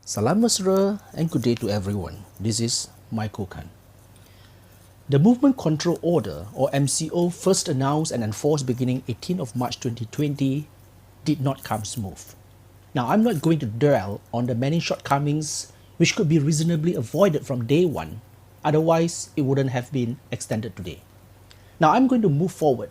Salam Mesra and good day to everyone. This is Michael Khan. The Movement Control Order, or MCO, first announced and enforced beginning 18th of March 2020, did not come smooth. Now, I'm not going to dwell on the many shortcomings which could be reasonably avoided from day one, otherwise it wouldn't have been extended today. Now, I'm going to move forward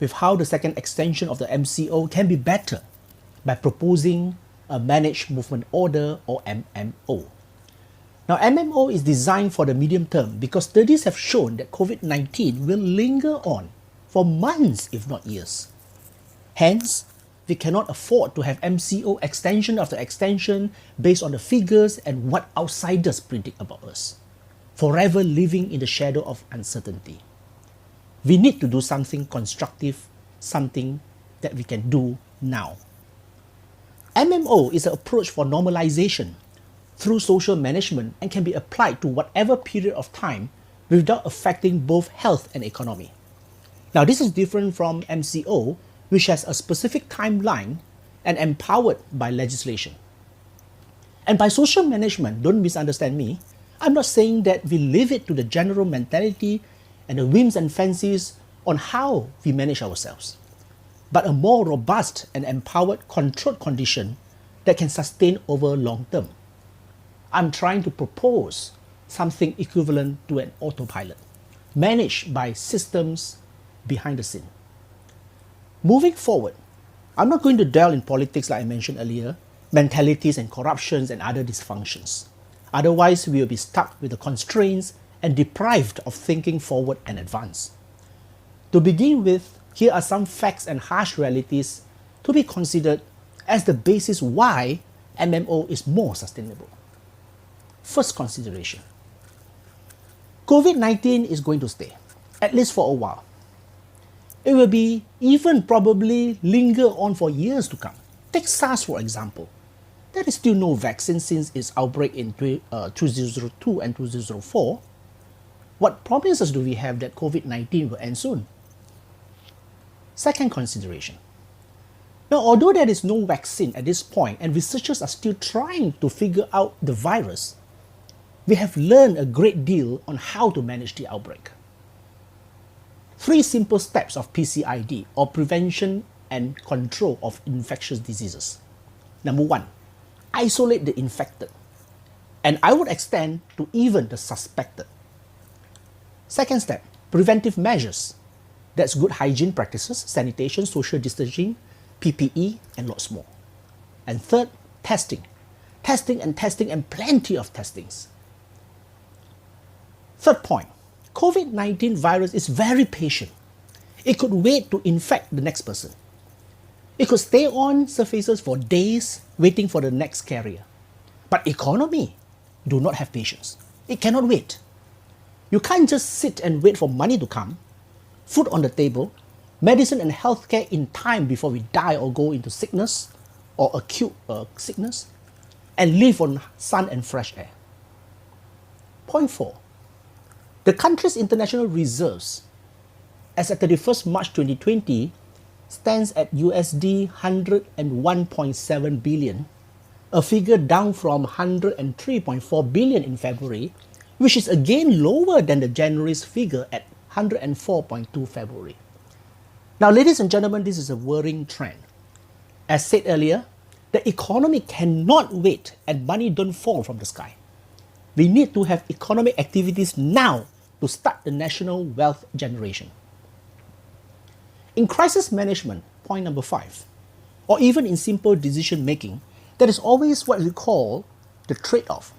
with how the second extension of the MCO can be better by proposing a Managed Movement Order, or MMO. Now, MMO is designed for the medium term because studies have shown that COVID-19 will linger on for months, if not years. Hence, we cannot afford to have MCO extension after extension based on the figures and what outsiders predict about us, forever living in the shadow of uncertainty. We need to do something constructive, something that we can do now. MMO is an approach for normalization through social management and can be applied to whatever period of time without affecting both health and economy. Now, this is different from MCO, which has a specific timeline and empowered by legislation. And by social management, don't misunderstand me, I'm not saying that we leave it to the general mentality and the whims and fancies on how we manage ourselves, but a more robust and empowered controlled condition that can sustain over long term. I'm trying to propose something equivalent to an autopilot, managed by systems behind the scene. Moving forward, I'm not going to delve in politics like I mentioned earlier, mentalities and corruptions and other dysfunctions. Otherwise, we will be stuck with the constraints and deprived of thinking forward and advance. To begin with, here are some facts and harsh realities to be considered as the basis why MMO is more sustainable. First consideration. COVID-19 is going to stay, at least for a while. It will be even probably linger on for years to come. Take SARS for example. There is still no vaccine since its outbreak in 2002 and 2004. What promises do we have that COVID-19 will end soon? Second consideration. Now, although there is no vaccine at this point and researchers are still trying to figure out the virus, we have learned a great deal on how to manage the outbreak. 3 simple steps of PCID, or prevention and control of infectious diseases. Number 1, isolate the infected, and I would extend to even the suspected. Second step, preventive measures. That's good hygiene practices, sanitation, social distancing, PPE, and lots more. And third, testing. Testing and plenty of testings. Third point, COVID-19 virus is very patient. It could wait to infect the next person. It could stay on surfaces for days waiting for the next carrier. But economy do not have patience. It cannot wait. You can't just sit and wait for money to come, food on the table, medicine and healthcare in time before we die or go into sickness or acute sickness, and live on sun and fresh air. Point 4. The country's international reserves as at 31st March 2020 stands at USD 101.7 billion, a figure down from 103.4 billion in February, which is again lower than the January's figure at 104.2 February. Now, ladies and gentlemen, this is a worrying trend. As said earlier, the economy cannot wait and money don't fall from the sky. We need to have economic activities now to start the national wealth generation. In crisis management, point number 5, or even in simple decision making, there is always what we call the trade-off.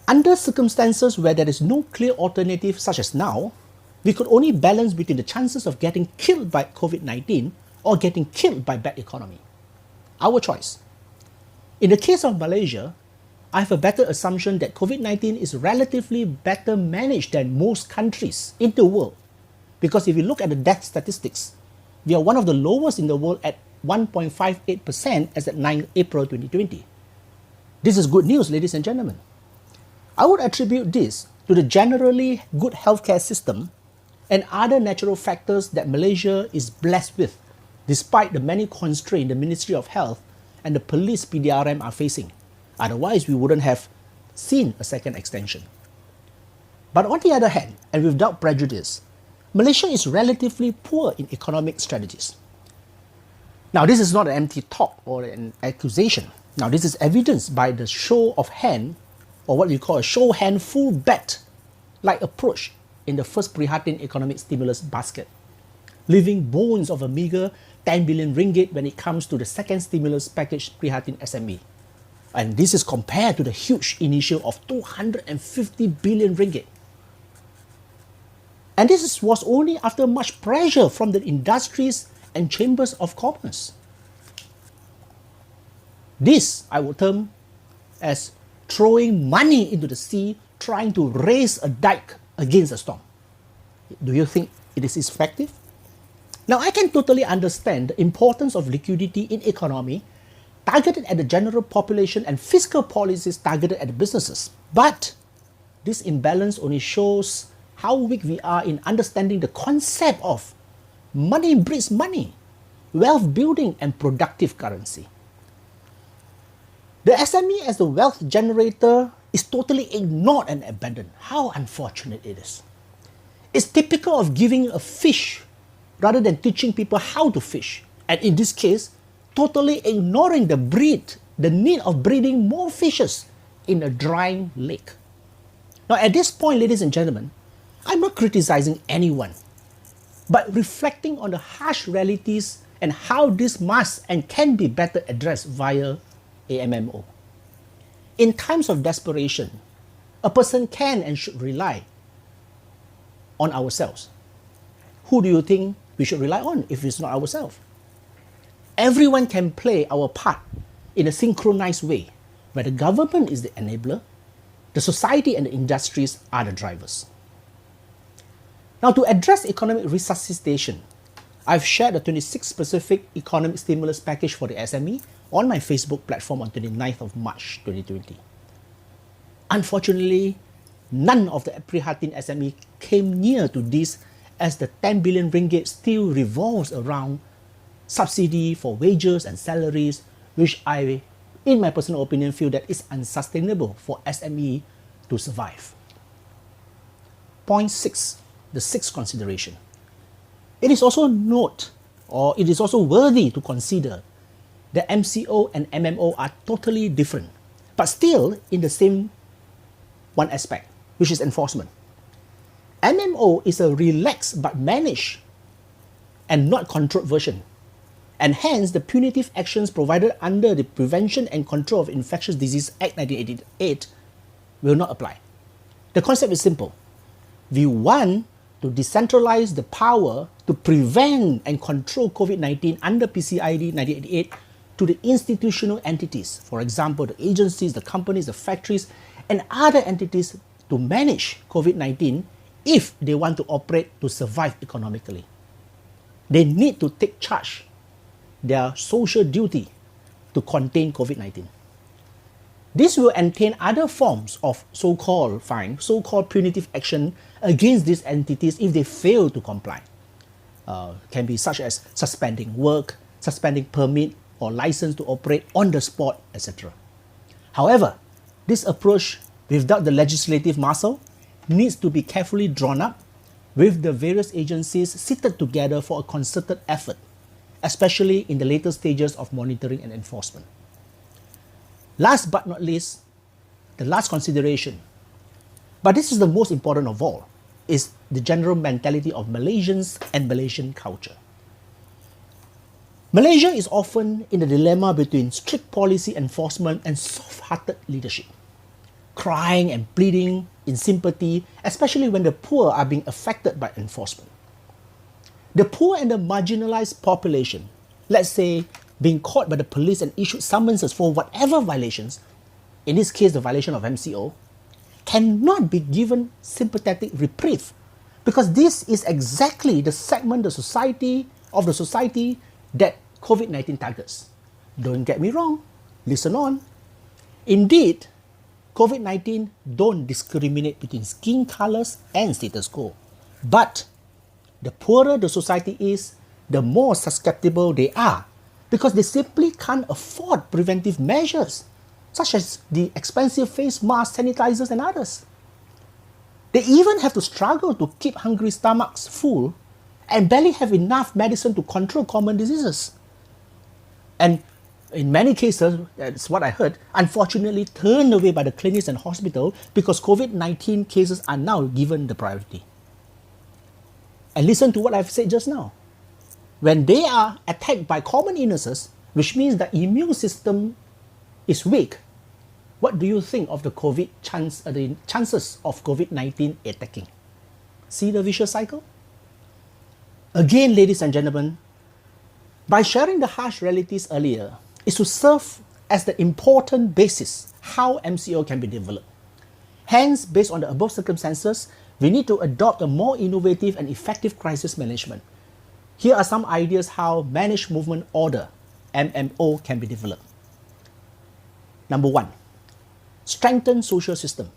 Under circumstances where there is no clear alternative such as now, we could only balance between the chances of getting killed by COVID-19 or getting killed by bad economy. Our choice. In the case of Malaysia, I have a better assumption that COVID-19 is relatively better managed than most countries in the world. Because if you look at the death statistics, we are one of the lowest in the world at 1.58% as at 9 April 2020. This is good news, ladies and gentlemen. I would attribute this to the generally good healthcare system and other natural factors that Malaysia is blessed with, despite the many constraints the Ministry of Health and the police PDRM are facing. Otherwise, we wouldn't have seen a second extension. But on the other hand, and without prejudice, Malaysia is relatively poor in economic strategies. Now, this is not an empty talk or an accusation. Now, this is evidenced by the show of hand, or what we call a show hand full bet-like approach in the first Prihatin economic stimulus basket, leaving bones of a meager 10 billion ringgit when it comes to the second stimulus package Prihatin SME. And this is compared to the huge initial of 250 billion ringgit. And this was only after much pressure from the industries and chambers of commerce. This I would term as throwing money into the sea, trying to raise a dike against a storm. Do you think it is effective? Now, I can totally understand the importance of liquidity in economy targeted at the general population and fiscal policies targeted at the businesses. But this imbalance only shows how weak we are in understanding the concept of money breeds money, wealth building and productive currency. The SME as the wealth generator is totally ignored and abandoned. How unfortunate it is. It's typical of giving a fish rather than teaching people how to fish. And in this case, totally ignoring the need of breeding more fishes in a drying lake. Now, at this point, ladies and gentlemen, I'm not criticizing anyone, but reflecting on the harsh realities and how this must and can be better addressed via AMMO. In times of desperation, a person can and should rely on ourselves. Who do you think we should rely on if it's not ourselves? Everyone can play our part in a synchronized way, where the government is the enabler, the society and the industries are the drivers. Now, to address economic resuscitation, I've shared a 26 specific economic stimulus package for the SME on my Facebook platform on 29th of March 2020. Unfortunately, none of the Prihatin SME came near to this, as the 10 billion ringgit still revolves around subsidy for wages and salaries, which I, in my personal opinion, feel that is unsustainable for SME to survive. Point 6. The sixth consideration. It is also worthy to consider that MCO and MMO are totally different, but still in the same one aspect, which is enforcement. MMO is a relaxed but managed and not controlled version, and hence the punitive actions provided under the Prevention and Control of Infectious Disease Act 1988 will not apply. The concept is simple. We want to decentralize the power to prevent and control COVID-19 under PCID 1988 to the institutional entities, for example, the agencies, the companies, the factories, and other entities to manage COVID-19 if they want to operate to survive economically. They need to take charge, their social duty to contain COVID-19. This will entail other forms of so-called fine, so-called punitive action against these entities if they fail to comply. Can be such as suspending work, suspending permit or license to operate on the spot, etc. However, this approach without the legislative muscle needs to be carefully drawn up with the various agencies seated together for a concerted effort, especially in the later stages of monitoring and enforcement. Last but not least, the last consideration, but this is the most important of all, is the general mentality of Malaysians and Malaysian culture. Malaysia is often in a dilemma between strict policy enforcement and soft-hearted leadership, crying and pleading in sympathy, especially when the poor are being affected by enforcement. The poor and the marginalized population, let's say, being caught by the police and issued summonses for whatever violations, in this case the violation of MCO, cannot be given sympathetic reprieve, because this is exactly the segment of the society that COVID-19 targets. Don't get me wrong, listen on. Indeed, COVID-19 don't discriminate between skin colors and status quo. But the poorer the society is, the more susceptible they are because they simply can't afford preventive measures, such as the expensive face masks, sanitizers, and others. They even have to struggle to keep hungry stomachs full and barely have enough medicine to control common diseases. And in many cases, that's what I heard, unfortunately turned away by the clinics and hospital because COVID-19 cases are now given the priority. And listen to what I've said just now. When they are attacked by common illnesses, which means the immune system is weak, what do you think of the chances of COVID-19 attacking? See the vicious cycle? Again, ladies and gentlemen, by sharing the harsh realities earlier, is to serve as the important basis how MCO can be developed. Hence, based on the above circumstances, we need to adopt a more innovative and effective crisis management. Here are some ideas how Managed Movement Order, MMO, can be developed. Number 1, strengthen social system.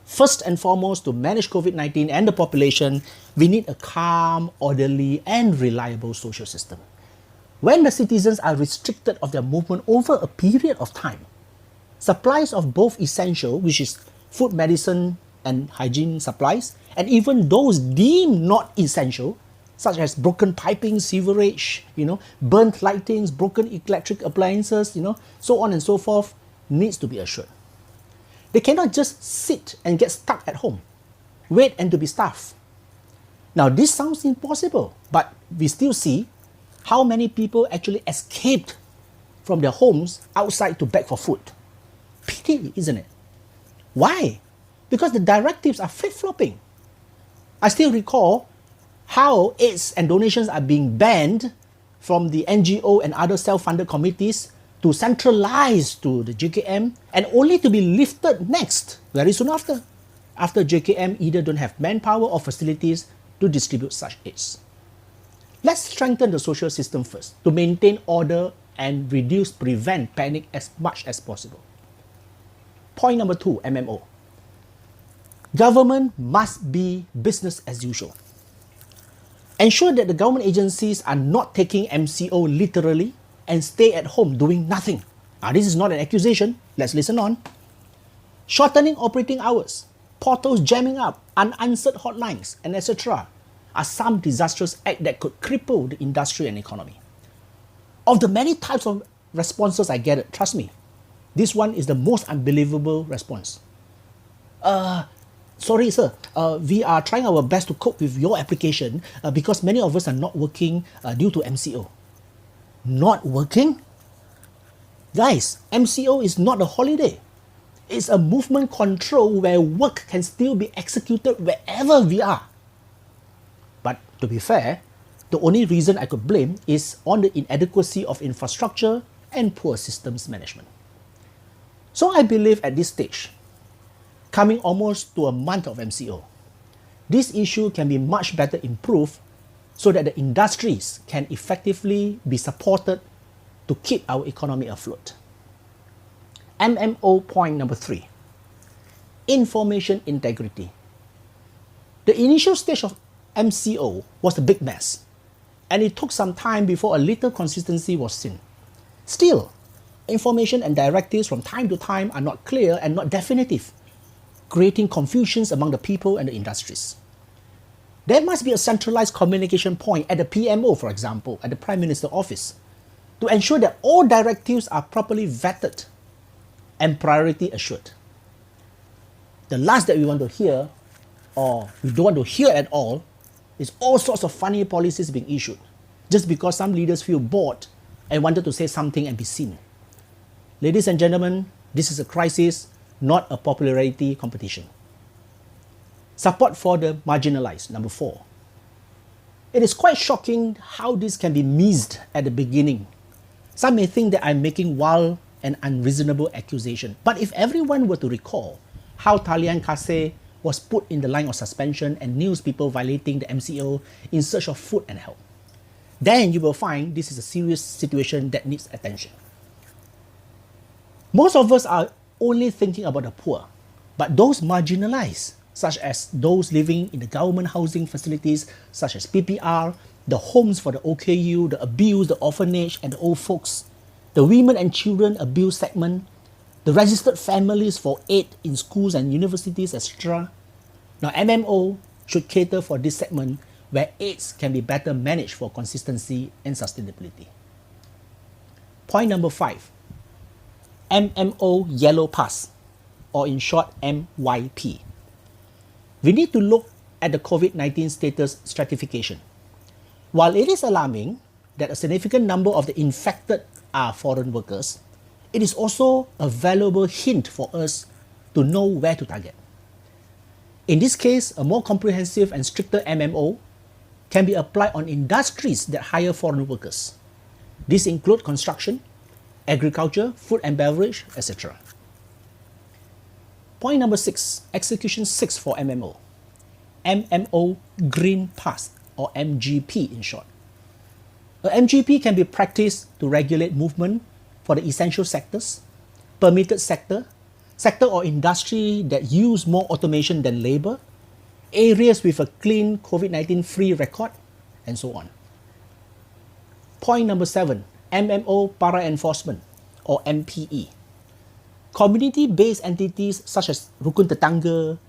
First and foremost, to manage COVID-19 and the population, we need a calm, orderly, and reliable social system. When the citizens are restricted of their movement over a period of time, supplies of both essential, which is food, medicine, and hygiene supplies, and even those deemed not essential, such as broken piping, sewerage, burnt lightings, broken electric appliances, so on and so forth, needs to be assured. They cannot just sit and get stuck at home, wait and to be starved. Now, this sounds impossible, but we still see how many people actually escaped from their homes outside to beg for food. Pity, isn't it? Why? Because the directives are flip-flopping. I still recall how aids and donations are being banned from the NGO and other self-funded committees to centralize to the JKM and only to be lifted next, very soon after JKM either don't have manpower or facilities to distribute such aids. Let's strengthen the social system first to maintain order and prevent panic as much as possible. Point number 2, MMO. Government must be business as usual. Ensure that the government agencies are not taking MCO literally and stay at home doing nothing. Now, this is not an accusation. Let's listen on. Shortening operating hours, portals jamming up, unanswered hotlines, and etc. are some disastrous acts that could cripple the industry and economy. Of the many types of responses I gathered, trust me, this one is the most unbelievable response. Sorry, sir. We are trying our best to cope with your application because many of us are not working due to MCO. Not working? Guys, MCO is not a holiday. It's a movement control where work can still be executed wherever we are. But to be fair, the only reason I could blame is on the inadequacy of infrastructure and poor systems management. So I believe at this stage, coming almost to a month of MCO, this issue can be much better improved so that the industries can effectively be supported to keep our economy afloat. MMO point number 3, information integrity. The initial stage of MCO was a big mess, and it took some time before a little consistency was seen. Still, information and directives from time to time are not clear and not definitive, creating confusions among the people and the industries. There must be a centralized communication point at the PMO, for example, at the Prime Minister's office, to ensure that all directives are properly vetted and priority assured. The last that we want to hear, or we don't want to hear at all, is all sorts of funny policies being issued, just because some leaders feel bored and wanted to say something and be seen. Ladies and gentlemen, this is a crisis, not a popularity competition. Support for the marginalized, number 4. It is quite shocking how this can be missed at the beginning. Some may think that I'm making wild and unreasonable accusation, but if everyone were to recall how Talian Kase was put in the line of suspension and news people violating the MCO in search of food and help, then you will find this is a serious situation that needs attention. Most of us are only thinking about the poor, but those marginalized, such as those living in the government housing facilities, such as PPR, the homes for the OKU, the abused, the orphanage, and the old folks, the women and children abuse segment, the registered families for aid in schools and universities, etc. Now, MMO should cater for this segment where aids can be better managed for consistency and sustainability. Point number 5, MMO Yellow Pass, or in short, MYP. We need to look at the COVID-19 status stratification. While it is alarming that a significant number of the infected are foreign workers, it is also a valuable hint for us to know where to target. In this case, a more comprehensive and stricter MMO can be applied on industries that hire foreign workers. These include construction, agriculture, food and beverage, etc. Point number 6, execution 6 for MMO. MMO Green Pass, or MGP in short. A MGP can be practiced to regulate movement for the essential sectors, permitted sector or industry that use more automation than labor, areas with a clean COVID-19 free record, and so on. Point number 7, MMO Para Enforcement, or MPE. Community-based entities such as Rukun Tetangga,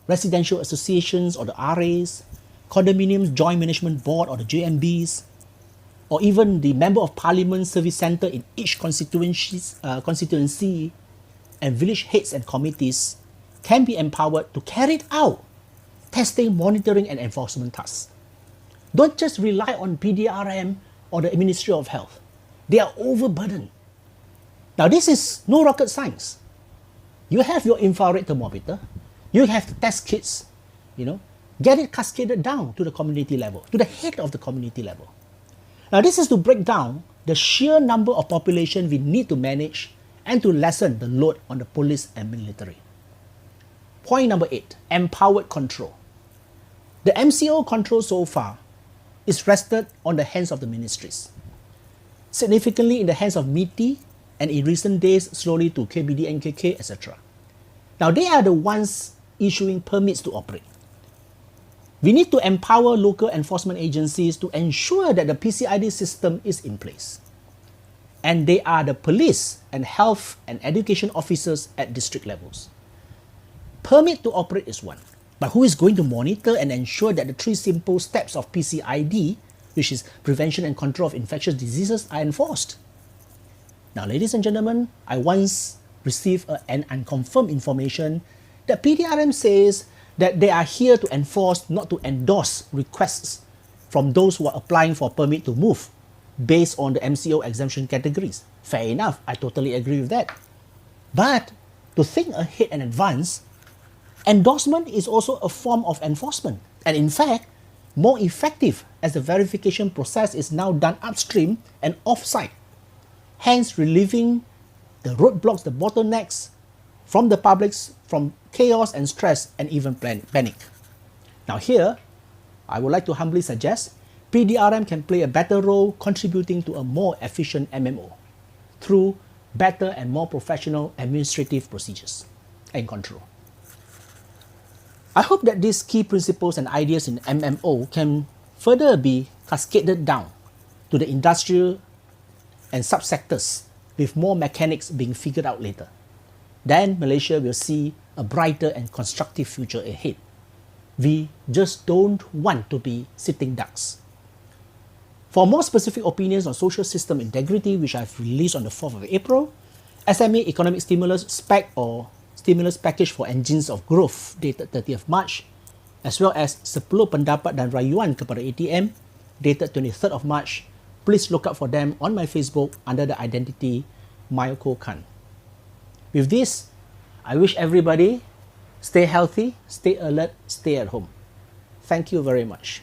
residential associations or the RAs, condominiums joint management board or the JMBs, or even the member of parliament service centre in each constituency, and village heads and committees can be empowered to carry out testing, monitoring and enforcement tasks. Don't just rely on PDRM or the Ministry of Health. They are overburdened. Now this is no rocket science. You have your infrared thermometer, you have the test kits, get it cascaded down to the community level, to the head of the community level. Now this is to break down the sheer number of population we need to manage and to lessen the load on the police and military. Point number 8, empowered control. The MCO control so far is rested on the hands of the ministries, significantly in the hands of MITI, and in recent days slowly to KBD, NKK, etc. Now they are the ones issuing permits to operate. We need to empower local enforcement agencies to ensure that the PCID system is in place. And they are the police and health and education officers at district levels. Permit to operate is one, but who is going to monitor and ensure that the 3 simple steps of PCID, which is prevention and control of infectious diseases, are enforced? Now, ladies and gentlemen, I once received an unconfirmed information that PDRM says that they are here to enforce, not to endorse requests from those who are applying for permit to move based on the MCO exemption categories. Fair enough, I totally agree with that. But to think ahead and advance, endorsement is also a form of enforcement, and in fact, more effective as the verification process is now done upstream and off-site, hence relieving the roadblocks, the bottlenecks from the publics, from chaos and stress and even panic. Now here, I would like to humbly suggest PDRM can play a better role contributing to a more efficient MMO through better and more professional administrative procedures and control. I hope that these key principles and ideas in MMO can further be cascaded down to the industrial and subsectors, with more mechanics being figured out later. Then Malaysia will see a brighter and constructive future ahead. We just don't want to be sitting ducks. For more specific opinions on social system integrity, which I've released on the 4th of April, SME Economic Stimulus SPEC or Stimulus Package for Engines of Growth dated 30th March, as well as 10 pendapat dan rayuan kepada ATM dated 23rd of March, please look out for them on my Facebook under the identity Myoko Khan. With this, I wish everybody stay healthy, stay alert, stay at home. Thank you very much.